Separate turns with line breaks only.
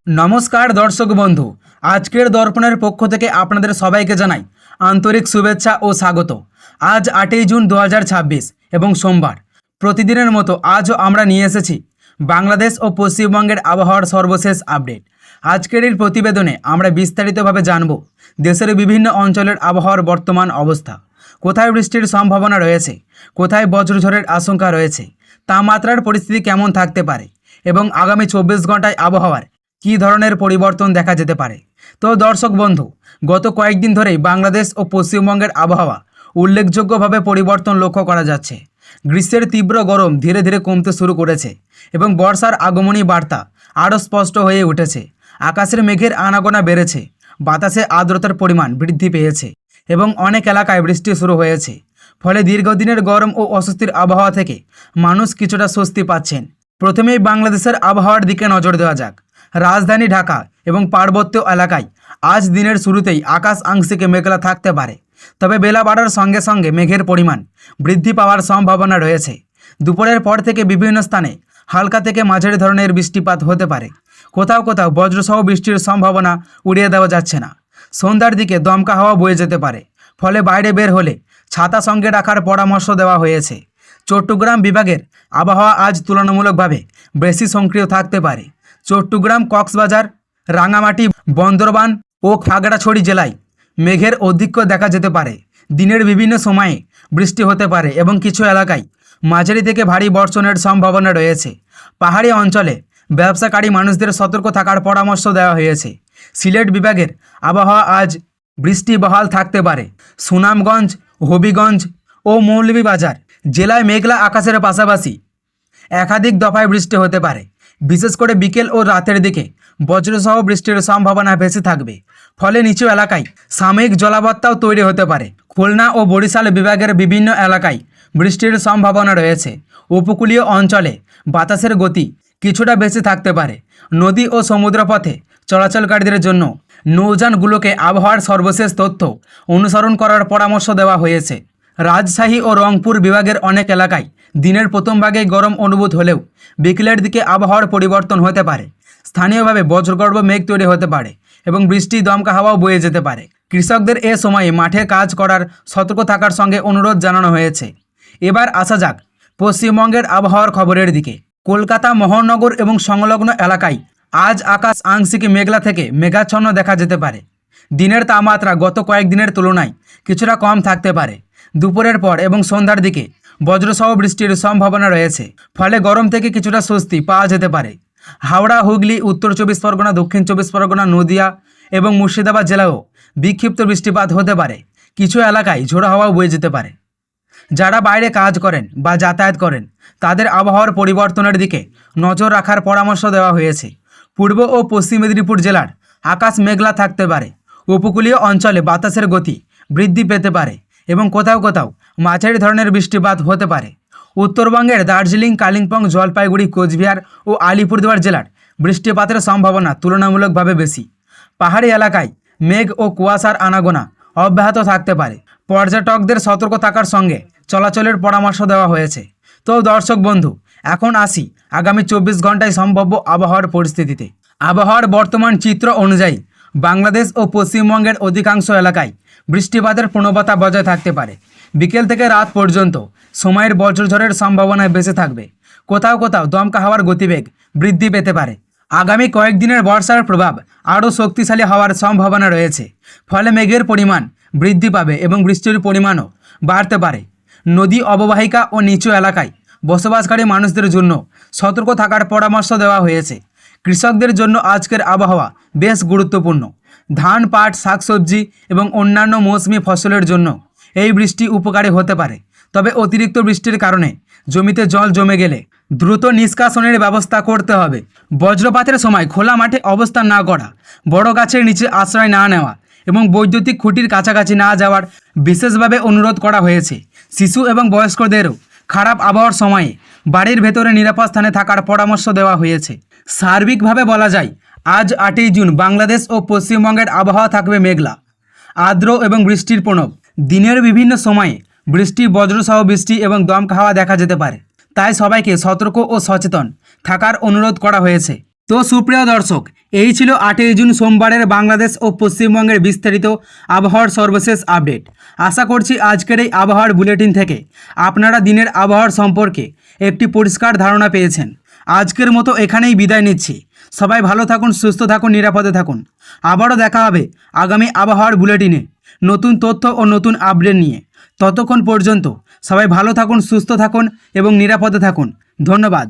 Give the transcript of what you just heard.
নমস্কার দর্শক বন্ধু, আজকের দর্পণের পক্ষ থেকে আপনাদের সবাইকে জানাই আন্তরিক শুভেচ্ছা ও স্বাগত। আজ 8ই জুন 2026 এবং সোমবার। প্রতিদিনের মতো আজও আমরা নিয়ে এসেছি বাংলাদেশ ও পশ্চিমবঙ্গের আবহাওয়ার সর্বশেষ আপডেট। আজকের এই প্রতিবেদনে আমরা বিস্তারিতভাবে জানব দেশের বিভিন্ন অঞ্চলের আবহাওয়ার বর্তমান অবস্থা, কোথায় বৃষ্টির সম্ভাবনা রয়েছে, কোথায় বজ্রঝড়ের আশঙ্কা রয়েছে, তাপমাত্রার পরিস্থিতি কেমন থাকতে পারে এবং আগামী 24 ঘন্টায় আবহাওয়ার কী ধরনের পরিবর্তন দেখা যেতে পারে। তো দর্শক বন্ধু, গত কয়েকদিন ধরেই বাংলাদেশ ও পশ্চিমবঙ্গের আবহাওয়া উল্লেখযোগ্যভাবে পরিবর্তন লক্ষ্য করা যাচ্ছে। গ্রীষ্মের তীব্র গরম ধীরে ধীরে কমতে শুরু করেছে এবং বর্ষার আগমনী বার্তা আরও স্পষ্ট হয়ে উঠেছে। আকাশের মেঘের আনাগোনা বেড়েছে, বাতাসে আর্দ্রতার পরিমাণ বৃদ্ধি পেয়েছে এবং অনেক এলাকায় বৃষ্টি শুরু হয়েছে। ফলে দীর্ঘদিনের গরম ও অস্বস্তির আবহাওয়া থেকে মানুষ কিছুটা স্বস্তি পাচ্ছেন। প্রথমেই বাংলাদেশের আবহাওয়ার দিকে নজর দেওয়া যাক। রাজধানী ঢাকা এবং পার্বত্য এলাকায় আজ দিনের শুরুতেই আকাশ আংশিক মেঘলা থাকতে পারে, তবে বেলা বাড়ার সঙ্গে সঙ্গে মেঘের পরিমাণ বৃদ্ধি পাওয়ার সম্ভাবনা রয়েছে। দুপুরের পর থেকে বিভিন্ন স্থানে হালকা থেকে মাঝারি ধরনের বৃষ্টিপাত হতে পারে। কোথাও কোথাও বজ্রসহ বৃষ্টির সম্ভাবনা উড়িয়ে দেওয়া যাচ্ছে না। সন্ধ্যার দিকে দমকা হাওয়া বয়ে যেতে পারে, ফলে বাইরে বের হলে ছাতা সঙ্গে রাখার পরামর্শ দেওয়া হয়েছে। চট্টগ্রাম বিভাগের আবহাওয়া আজ তুলনামূলকভাবে বেশি সক্রিয় থাকতে পারে। চট্টগ্রাম, কক্সবাজার, রাঙামাটি, বন্দরবান ও খাগড়াছড়ি জেলায় মেঘের অধিক্য দেখা যেতে পারে। দিনের বিভিন্ন সময়ে বৃষ্টি হতে পারে এবং কিছু এলাকায় মাঝারি থেকে ভারী বর্ষণের সম্ভাবনা রয়েছে। পাহাড়ি অঞ্চলে ব্যবসাকারী মানুষদের সতর্ক থাকার পরামর্শ দেওয়া হয়েছে। সিলেট বিভাগের আবহাওয়া আজ বৃষ্টি বহাল থাকতে পারে। সুনামগঞ্জ, হবিগঞ্জ ও মৌলভীবাজার জেলায় মেঘলা আকাশের পাশাপাশি একাধিক দফায় বৃষ্টি হতে পারে। বিশেষ করে বিকেল ও রাতের দিকে বজ্রসহ বৃষ্টির সম্ভাবনা বেশি থাকবে, ফলে নিচু এলাকায় সাময়িক জলাবদ্ধতাও তৈরি হতে পারে। খুলনা ও বরিশাল বিভাগের বিভিন্ন এলাকায় বৃষ্টির সম্ভাবনা রয়েছে। উপকূলীয় অঞ্চলে বাতাসের গতি কিছুটা বেশি থাকতে পারে। নদী ও সমুদ্রপথে চলাচলকারীদের জন্য নৌযানগুলোকে আবহাওয়ার সর্বশেষ তথ্য অনুসরণ করার পরামর্শ দেওয়া হয়েছে। রাজশাহী ও রংপুর বিভাগের অনেক এলাকায় দিনের প্রথম ভাগে গরম অনুভূত হলেও বিকেলের দিকে আবহাওয়ার পরিবর্তন হতে পারে। স্থানীয়ভাবে বজ্রগর্ভ মেঘ তৈরি হতে পারে এবং বৃষ্টি দমকা হাওয়াও বয়ে যেতে পারে। কৃষকদের এ সময়ে মাঠে কাজ করার সতর্ক থাকার সঙ্গে অনুরোধ জানানো হয়েছে। এবার আসা যাক পশ্চিমবঙ্গের আবহাওয়ার খবরের দিকে। কলকাতা মহানগর এবং সংলগ্ন এলাকায় আজ আকাশ আংশিক মেঘলা থেকে মেঘাচ্ছন্ন দেখা যেতে পারে। দিনের তাপমাত্রা গত কয়েকদিনের তুলনায় কিছুটা কম থাকতে পারে। দুপুরের পর এবং সন্ধ্যার দিকে বজ্রসহ বৃষ্টির সম্ভাবনা রয়েছে, ফলে গরম থেকে কিছুটা স্বস্তি পাওয়া যেতে পারে। হাওড়া, হুগলি, উত্তর 24 পরগনা, দক্ষিণ 24 পরগনা, নদিয়া এবং মুর্শিদাবাদ জেলায়ও বিক্ষিপ্ত বৃষ্টিপাত হতে পারে। কিছু এলাকায় ঝোড়ো হাওয়াও বয়ে যেতে পারে। যারা বাইরে কাজ করেন বা যাতায়াত করেন তাদের আবহাওয়ার পরিবর্তনের দিকে নজর রাখার পরামর্শ দেওয়া হয়েছে। পূর্ব ও পশ্চিম মেদিনীপুর জেলার আকাশ মেঘলা থাকতে পারে। উপকূলীয় অঞ্চলে বাতাসের গতি বৃদ্ধি পেতে পারে এবং কোথাও কোথাও মাঝারি ধরনের বৃষ্টিপাত হতে পারে। উত্তরবঙ্গের দার্জিলিং, কালিম্পং, জলপাইগুড়ি, কোচবিহার ও আলিপুরদুয়ার জেলার বৃষ্টিপাতের সম্ভাবনা তুলনামূলকভাবে বেশি। পাহাড়ি এলাকায় মেঘ ও কুয়াশার আনাগোনা অব্যাহত থাকতে পারে। পর্যটকদের সতর্ক থাকার সঙ্গে চলাচলের পরামর্শ দেওয়া হয়েছে। তো দর্শক বন্ধু, এখন আসি আগামী 24 ঘন্টায় সম্ভাব্য আবহাওয়ার পরিস্থিতিতে। আবহাওয়ার বর্তমান চিত্র অনুযায়ী বাংলাদেশ ও পশ্চিমবঙ্গের অধিকাংশ এলাকায় বৃষ্টিপাতের প্রবণতা বজায় থাকতে পারে। বিকেল থেকে রাত পর্যন্ত সময়ের বজ্রঝড়ের সম্ভাবনা বেশি থাকবে। কোথাও কোথাও দমকা হাওয়ার গতিবেগ বৃদ্ধি পেতে পারে। আগামী কয়েকদিনের বর্ষার প্রভাব আরও শক্তিশালী হওয়ার সম্ভাবনা রয়েছে, ফলে মেঘের পরিমাণ বৃদ্ধি পাবে এবং বৃষ্টির পরিমাণও বাড়তে পারে। নদী অববাহিকা ও নিচু এলাকায় বসবাসকারী মানুষদের জন্য সতর্ক থাকার পরামর্শ দেওয়া হয়েছে। কৃষকদের জন্য আজকের আবহাওয়া বেশ গুরুত্বপূর্ণ। ধান, পাট, শাকসবজি এবং অন্যান্য মৌসুমি ফসলের জন্য এই বৃষ্টি উপকারী হতে পারে, তবে অতিরিক্ত বৃষ্টির কারণে জমিতে জল জমে গেলে দ্রুত নিষ্কাশনের ব্যবস্থা করতে হবে। বজ্রপাতের সময় খোলা মাঠে অবস্থান না করা, বড় গাছের নিচে আশ্রয় না নেওয়া এবং বৈদ্যুতিক খুঁটির কাছাকাছি না যাওয়ার বিশেষভাবে অনুরোধ করা হয়েছে। শিশু এবং বয়স্কদেরও খারাপ আবহাওয়ার সময়ে বাড়ির ভেতরে নিরাপদ স্থানে থাকার পরামর্শ দেওয়া হয়েছে। সার্বিকভাবে বলা যায় আজ 8ই জুন বাংলাদেশ ও পশ্চিমবঙ্গের আবহাওয়া থাকবে মেঘলা, আর্দ্র এবং বৃষ্টির প্রবণ। দিনের বিভিন্ন সময়ে বৃষ্টি, বজ্রসহ বৃষ্টি এবং দমকা হাওয়া দেখা যেতে পারে, তাই সবাইকে সতর্ক ও সচেতন থাকার অনুরোধ করা হয়েছে। তো সুপ্রিয় দর্শক, এই ছিল 8ই জুন সোমবারের বাংলাদেশ ও পশ্চিমবঙ্গের বিস্তারিত আবহাওয়ার সর্বশেষ আপডেট। আশা করছি আজকের এই আবহাওয়ার বুলেটিন থেকে আপনারা দিনের আবহাওয়ার সম্পর্কে একটি পরিষ্কার ধারণা পেয়েছেন। আজকের মতো এখানেই বিদায় নিচ্ছি। সবাই ভালো থাকুন, সুস্থ থাকুন, নিরাপদে থাকুন। আবারও দেখা হবে আগামী আবহাওয়ার বুলেটিনে নতুন তথ্য ও নতুন আপডেট নিয়ে। ততক্ষণ পর্যন্ত সবাই ভালো থাকুন, সুস্থ থাকুন এবং নিরাপদে থাকুন। ধন্যবাদ।